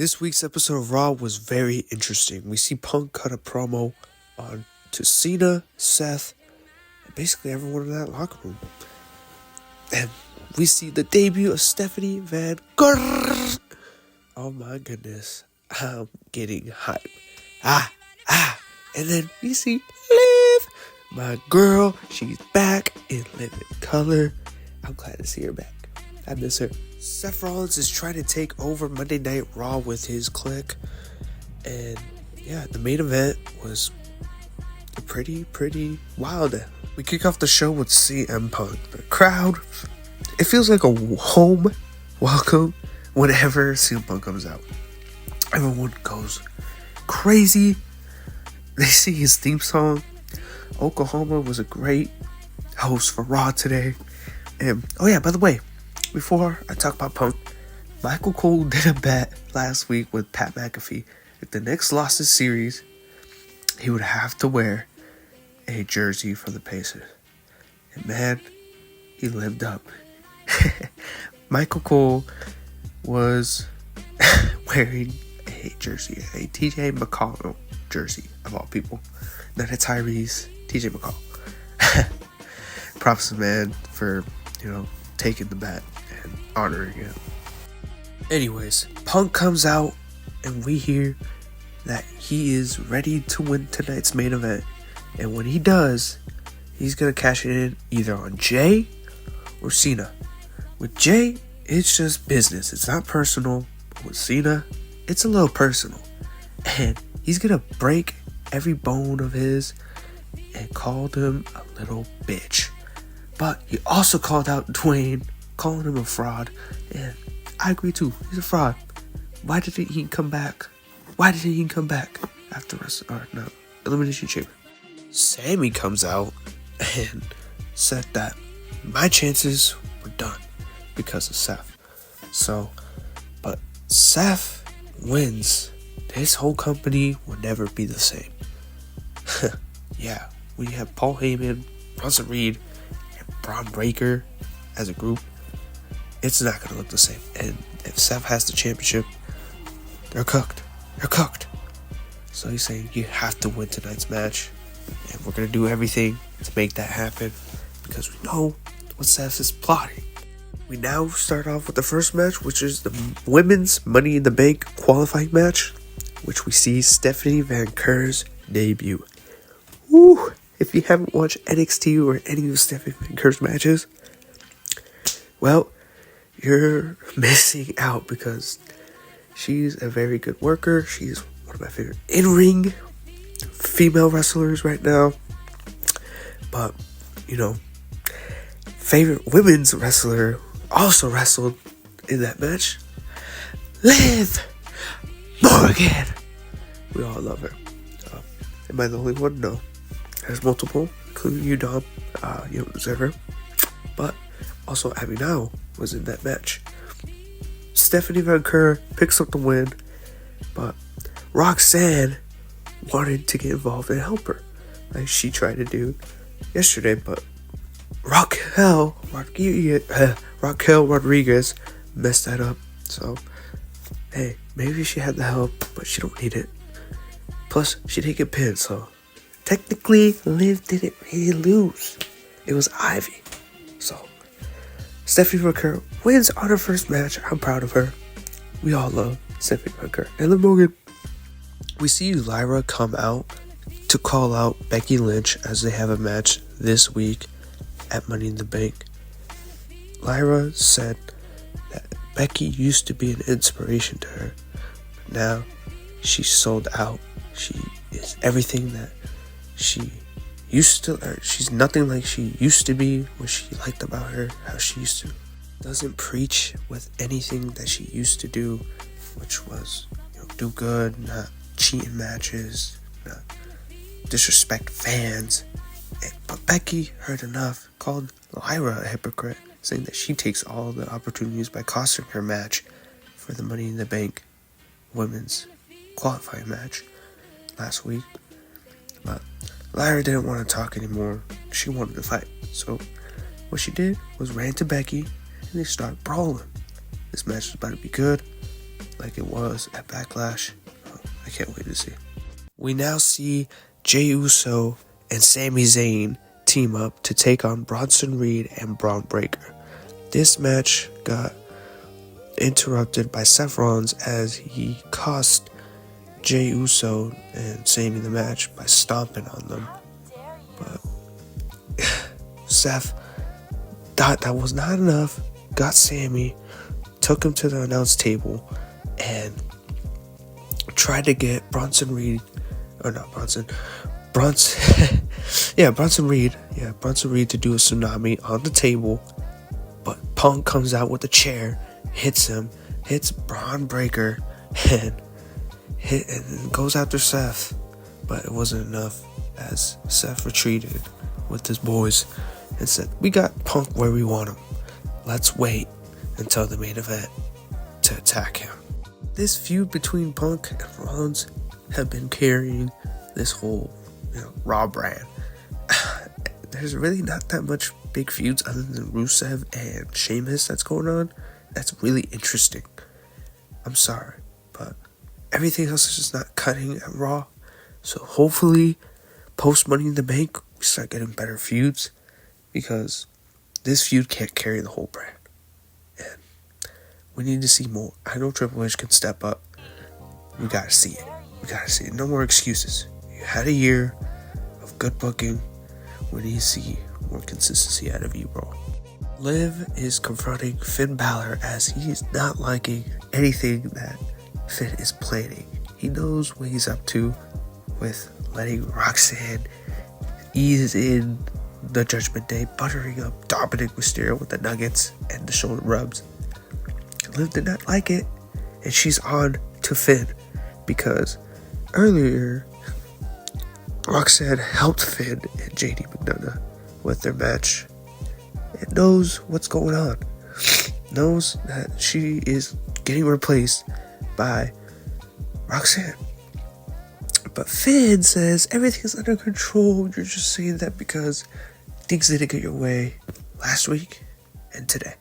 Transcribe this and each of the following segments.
This week's episode of Raw was very interesting. We see Punk cut a promo on to Cena, Seth, and basically everyone in that locker room. And we see the debut of Stephanie Van Gogh. Oh my goodness, I'm getting hype. And then we see Liv, my girl. She's back in living color. I'm glad to see her back. I miss her. Seth Rollins is trying to take over Monday Night Raw with his clique. And yeah, the main event was pretty wild. We kick off the show with CM Punk. The crowd, it feels like a home welcome whenever CM Punk comes out. Everyone goes crazy. They sing his theme song. Oklahoma was a great host for Raw today. And oh yeah, by the way, before I talk about Punk, Michael Cole did a bet last week with Pat McAfee. If the Knicks lost the series, he would have to wear a jersey for the Pacers. And man, he lived up. Michael Cole was wearing a jersey, a TJ McConnell jersey, of all people. Not a Tyrese, TJ McConnell. Props to man for, taking the bet and honoring it. Anyways, Punk comes out and we hear that he is ready to win tonight's main event. And when he does, he's going to cash it in either on Jay or Cena. With Jay, it's just business. It's not personal. With Cena, it's a little personal. And he's going to break every bone of his and called him a little bitch. But he also called out Dwayne, calling him a fraud. And I agree too. He's a fraud. Why didn't he come back? After Elimination Chamber? Sammy comes out and said that my chances were done because of Seth. But Seth wins. This whole company will never be the same. Yeah, we have Paul Heyman, Bronson Reed, and Braun Breaker as a group. It's not going to look the same. And if Seth has the championship, they're cooked. So he's saying you have to win tonight's match. And we're going to do everything to make that happen because we know what Seth is plotting. We now start off with the first match, which is the women's Money in the Bank qualifying match, which we see Stephanie Van Gog's debut. Woo! If you haven't watched NXT or any of Stephanie Van Gog's matches, well, you're missing out because she's a very good worker. She's one of my favorite in-ring female wrestlers right now. But, favorite women's wrestler also wrestled in that match. Liv Morgan. We all love her. Am I the only one? No. There's multiple, including you, Dom. You don't deserve her. But also, Abby Now was in that match. Stephanie Van Gogh picks up the win, but Roxanne wanted to get involved and help her, like she tried to do yesterday. But Raquel Rodriguez messed that up. So, hey, maybe she had the help, but she don't need it. Plus, she didn't get pinned, so technically, Liv didn't really lose. It was Ivy. So, Stephanie Van Gogh wins on her first match. I'm proud of her. We all love Stephanie Van Gogh. And Liv Morgan. We see Lyra come out to call out Becky Lynch as they have a match this week at Money in the Bank. Lyra said that Becky used to be an inspiration to her, but now she's sold out. She is everything that she used to, or she's nothing like she used to be, what she liked about her, how she used to. Doesn't preach with anything that she used to do, which was, do good, not cheat in matches, not disrespect fans. But Becky heard enough, called Lyra a hypocrite, saying that she takes all the opportunities by costing her match for the Money in the Bank women's qualifying match last week. But Lyra didn't want to talk anymore. She wanted to fight. So what she did was ran to Becky and they started brawling. This match is about to be good. like it was at Backlash. I can't wait to see. We now see Jey Uso and Sami Zayn team up to take on Bronson Reed and Braun Breaker. This match got interrupted by Seth Rollins as he cost Jey Uso and Sami the match by stomping on them. But Seth thought that was not enough, got Sami, took him to the announce table, and tried to get Bronson Reed to do a tsunami on the table, but Punk comes out with a chair, hits Braun Breaker, and goes after Seth, but it wasn't enough as Seth retreated with his boys and said, "We got Punk where we want him. Let's wait until the main event to attack him." This feud between Punk and Rollins have been carrying this whole, Raw brand. There's really not that much big feuds other than Rusev and Sheamus that's going on. That's really interesting. I'm sorry, but everything else is just not cutting at Raw. So hopefully, post Money in the Bank, we start getting better feuds, because this feud can't carry the whole brand. And we need to see more. I know Triple H can step up. We gotta see it. No more excuses. You had a year of good booking. We need to see more consistency out of you, bro. Liv is confronting Finn Balor as he's not liking anything that Finn is planning. He knows what he's up to with letting Roxanne ease in the Judgment Day, buttering up Dominic Mysterio with the nuggets and the shoulder rubs. Liv did not like it, and she's on to Finn because earlier Roxanne helped Finn and JD McDonough with their match and knows what's going on. Knows that she is getting replaced by Roxanne. But Finn says everything's under control. You're just saying that because things didn't get your way last week and today.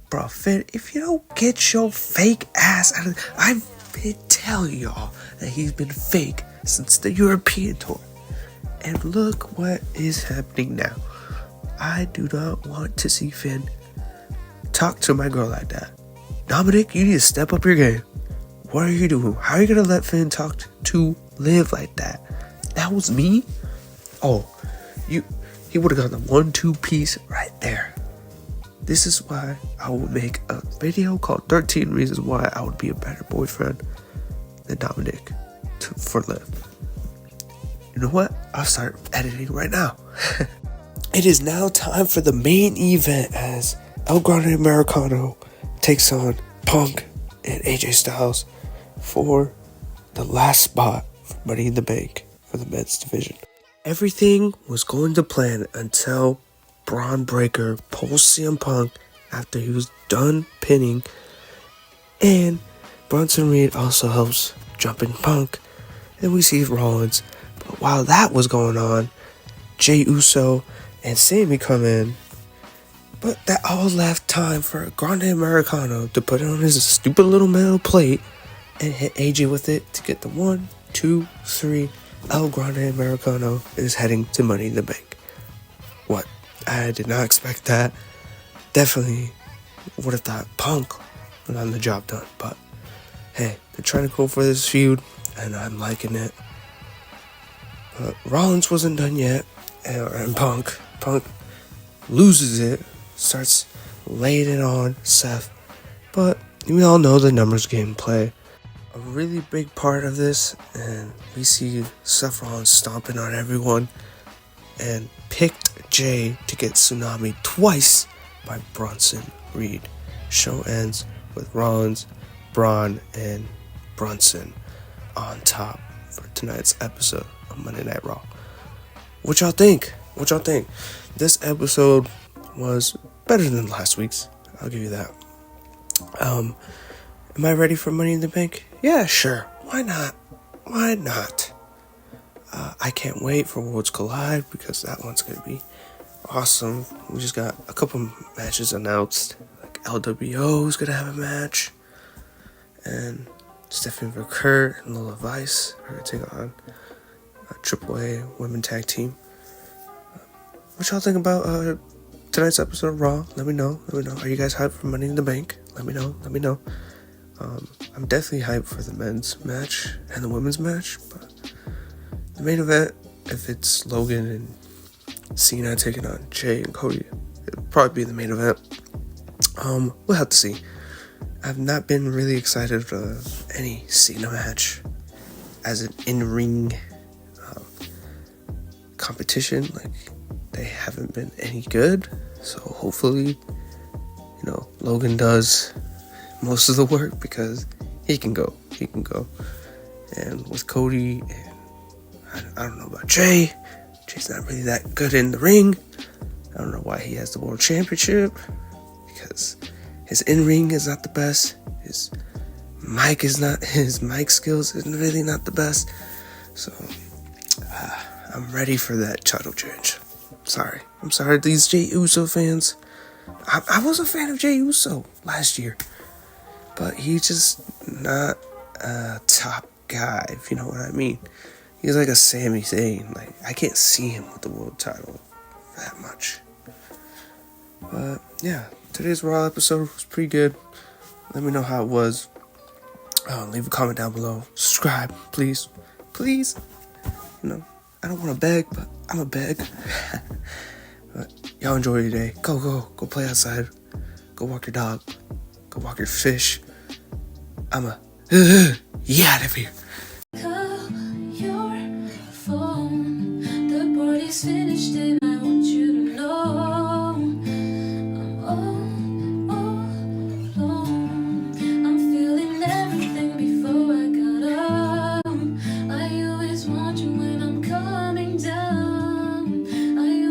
Bro, Finn, if you don't get your fake ass out of... I've been telling y'all that he's been fake since the European tour. And look what is happening now. I do not want to see Finn talk to my girl like that. Dominic, you need to step up your game. What are you doing? How are you going to let Finn talk to Liv like that? That was me? Oh, he would have gotten the 1-2 piece right there. This is why I will make a video called 13 Reasons Why I Would Be a Better Boyfriend than Dominic for Liv. You know what? I'll start editing right now. It is now time for the main event as El Grande Americano takes on Punk and AJ Styles for the last spot for Money in the Bank for the men's division. Everything was going to plan until Braun Breaker pulls CM Punk after he was done pinning, and Bronson Reed also helps jumping Punk, and we see Rollins. But while that was going on, Jey Uso and Sami come in, but that all left time for Grande Americano to put it on his stupid little metal plate and hit AJ with it to get the 1, 2, 3. El Grande Americano is heading to Money in the Bank. What? I did not expect that. Definitely would have thought Punk would have the job done, but hey, they're trying to go for this feud, and I'm liking it. But Rollins wasn't done yet, and Punk loses it, starts laying it on Seth, but we all know the numbers game play. A really big part of this, and we see Seth Rollins stomping on everyone, and picked Jay to get tsunami twice by Bronson Reed. Show ends with Rollins, Braun, and Bronson on top for tonight's episode of Monday Night Raw. What y'all think? This episode was better than last week's. I'll give you that. Am I ready for Money in the Bank? Yeah, sure. Why not? I can't wait for Worlds Collide because that one's going to be awesome. We just got a couple matches announced. Like LWO is going to have a match. and Stephanie Verkert and Lola Vice are going to take on a AAA women tag team. What y'all think about tonight's episode of Raw? Let me know. Are you guys hyped for Money in the Bank? Let me know. I'm definitely hyped for the men's match and the women's match, but the main event, if it's Logan and Cena taking on Jay and Cody, it'll probably be the main event. We'll have to see. I've not been really excited for any Cena match as an in-ring competition. Like, they haven't been any good, so hopefully, Logan does most of the work because he can go. And with Cody, and I don't know about Jay. Jay's not really that good in the ring. I don't know why he has the world championship, because his in-ring is not the best. His mic skills is really not the best. So I'm ready for that title change. I'm sorry, these Jey Uso fans. I was a fan of Jey Uso last year, but he's just not a top guy, if you know what I mean. He's like a Sami Zayn. Like, I can't see him with the world title that much. But yeah, today's Raw episode was pretty good. Let me know how it was. Leave a comment down below. Subscribe, please. I don't want to beg, but I'm a beg. But y'all enjoy your day. Go play outside. Go walk your dog. Go walk your fish. I'm a out of here. Call your phone. The party's finished and I want you to know I'm all alone. I'm feeling everything before I got home. I always want you when I'm calling.